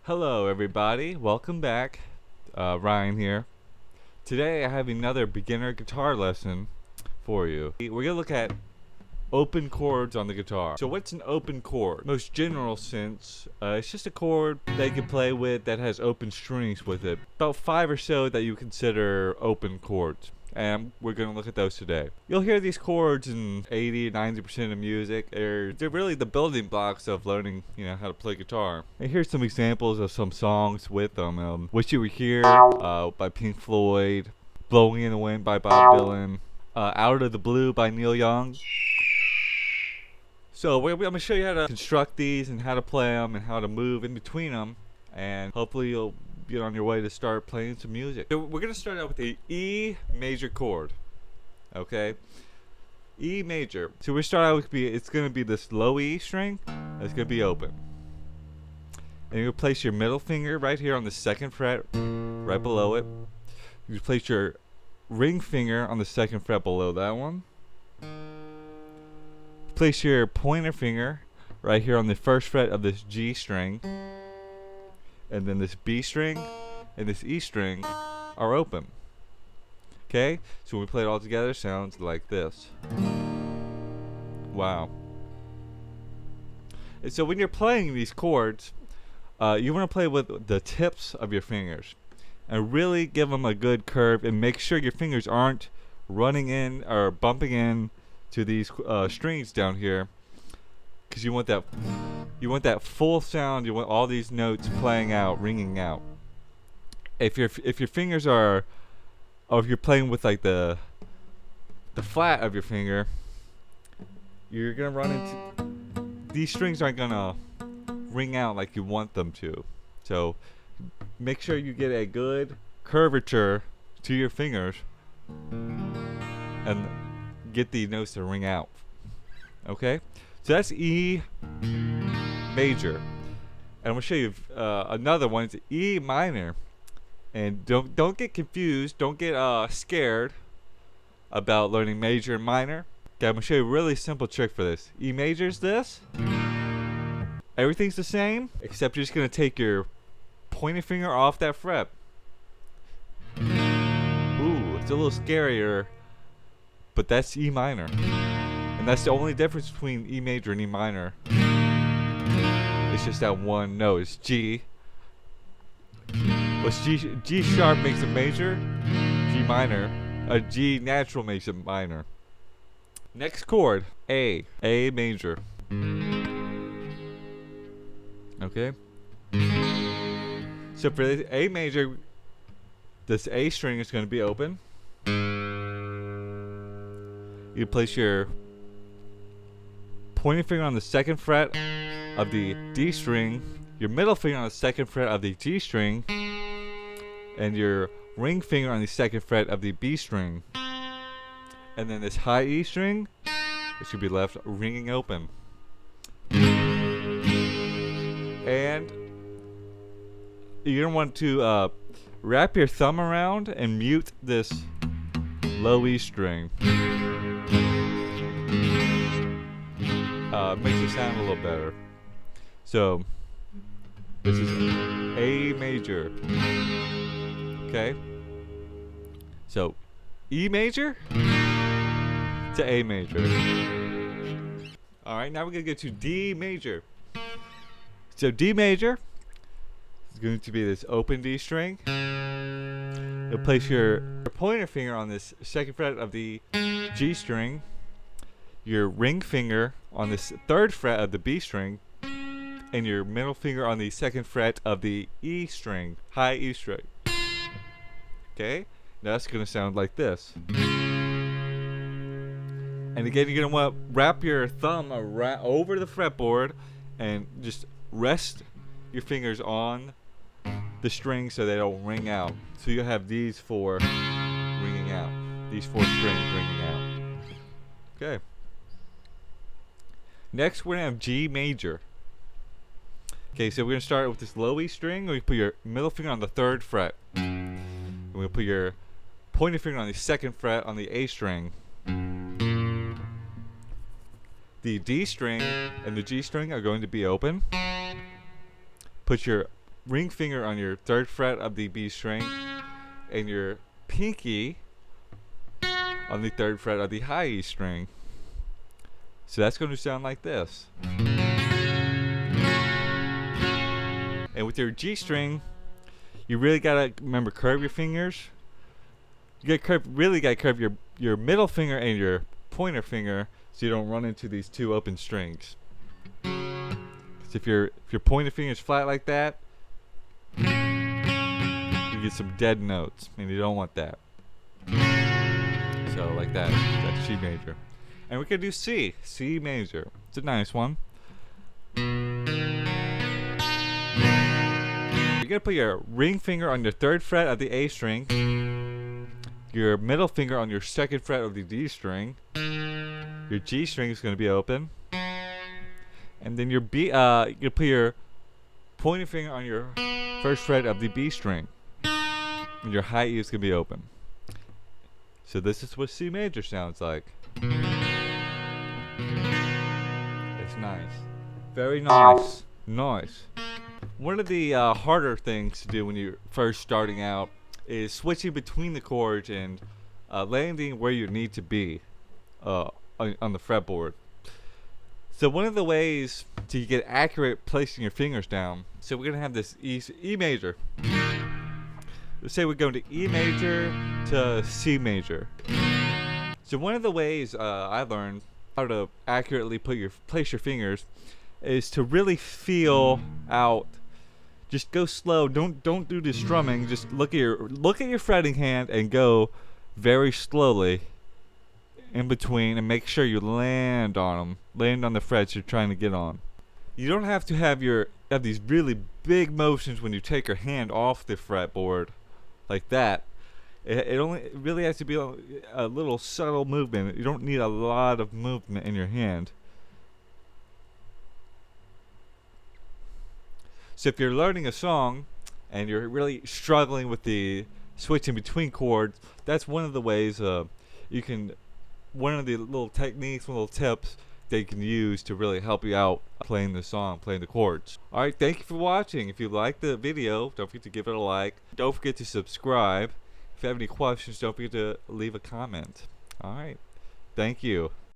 Hello everybody, welcome back. Ryan here. Today I have another beginner guitar lesson for you. We're going to look at open chords on the guitar. So what's an open chord? Most general sense, it's just a chord that you can play with that has open strings with it. About 5 or so that you consider open chords. And we're going to look at those today. You'll hear these chords in 80-90% of music. They're really the building blocks of learning, how to play guitar. And here's some examples of some songs with them. Wish You Were Here by Pink Floyd, Blowing in the Wind by Bob Dylan, Out of the Blue by Neil Young. So I'm going to show you how to construct these and how to play them and how to move in between them. And hopefully you'll get on your way to start playing some music. So we're going to start out with the E major chord. Okay? E major. So we start out with it's going to be this low E string. It's going to be open. And you place your middle finger right here on the 2nd fret, right below it. You place your ring finger on the 2nd fret below that one. Place your pointer finger right here on the 1st fret of this G string. And then this B string and this E string are open. Okay? So when we play it all together, it sounds like this. Wow. And so when you're playing these chords, you want to play with the tips of your fingers. And really give them a good curve and make sure your fingers aren't running in or bumping in to these strings down here. Because you want that full sound. You want all these notes playing out, ringing out. If your fingers are, or if you're playing with like the flat of your finger, you're gonna run into these strings aren't gonna ring out like you want them to. So make sure you get a good curvature to your fingers and get the notes to ring out. Okay? So that's E major. And I'm going to show you another one. It's E minor. And don't get confused. Don't get scared about learning major and minor. Okay, I'm going to show you a really simple trick for this. E major is this. Everything's the same, except you're just going to take your pointer finger off that fret. Ooh, it's a little scarier, but that's E minor. And that's the only difference between E major and E minor. It's just that one note. It's G. What's G sharp makes it major. G minor. G natural makes it minor. Next chord, A. A major. Okay? So for this A major, this A string is going to be open. You place your pointing finger on the 2nd fret of the D string, your middle finger on the 2nd fret of the G string, and your ring finger on the 2nd fret of the B string. And then this high E string, it should be left ringing open. And you're going to want to wrap your thumb around and mute this low E string. Makes it sound a little better. So this is A major. Okay? So E major to A major. Alright, now we're going to get to D major. So D major is going to be this open D string. You'll place your pointer finger on this 2nd fret of the G string, your ring finger on this 3rd fret of the B string, and your middle finger on the 2nd fret of the E string, high E string. Okay? Now that's going to sound like this. And again, you're going to want to wrap your thumb over the fretboard and just rest your fingers on the string so they don't ring out. So you have these 4 ringing out. These 4 strings ringing out. Okay. Next, we're going to have G major. Okay, so we're going to start with this low E string. We put your middle finger on the 3rd fret. And we'll put your pointer finger on the 2nd fret on the A string. The D string and the G string are going to be open. Put your ring finger on your 3rd fret of the B string and your pinky on the 3rd fret of the high E string. So that's going to sound like this. And with your G string, you really gotta remember, curve your fingers. You really gotta curve your middle finger and your pointer finger so you don't run into these 2 open strings. 'Cause if your pointer finger is flat like that, you get some dead notes, and you don't want that. So like that, that's G major. And we could do C major. It's a nice one. You're gonna put your ring finger on your 3rd fret of the A string, your middle finger on your 2nd fret of the D string, your G string is gonna be open, and then your you're gonna put your pointer finger on your 1st fret of the B string, and your high E is gonna be open. So this is what C major sounds like. It's nice, very nice, nice. One of the harder things to do when you're first starting out is switching between the chords and landing where you need to be on the fretboard. So one of the ways to get accurate placing your fingers down, so we're going to have this E major. Let's say we're going to E major to C major. So one of the ways I learned how to accurately place your fingers is to really feel out. Just go slow. Don't do the strumming. Just look at your fretting hand and go very slowly in between, and make sure you land on them. Land on the frets you're trying to get on. You don't have to have these really big motions when you take your hand off the fretboard like that. It really has to be a little subtle movement. You don't need a lot of movement in your hand. So if you're learning a song and you're really struggling with the switching between chords, that's one of the ways one of the little techniques, little tips that you can use to really help you out playing the song, playing the chords. Alright, thank you for watching. If you liked the video, don't forget to give it a like. Don't forget to subscribe. If you have any questions, don't forget to leave a comment. Alright, thank you.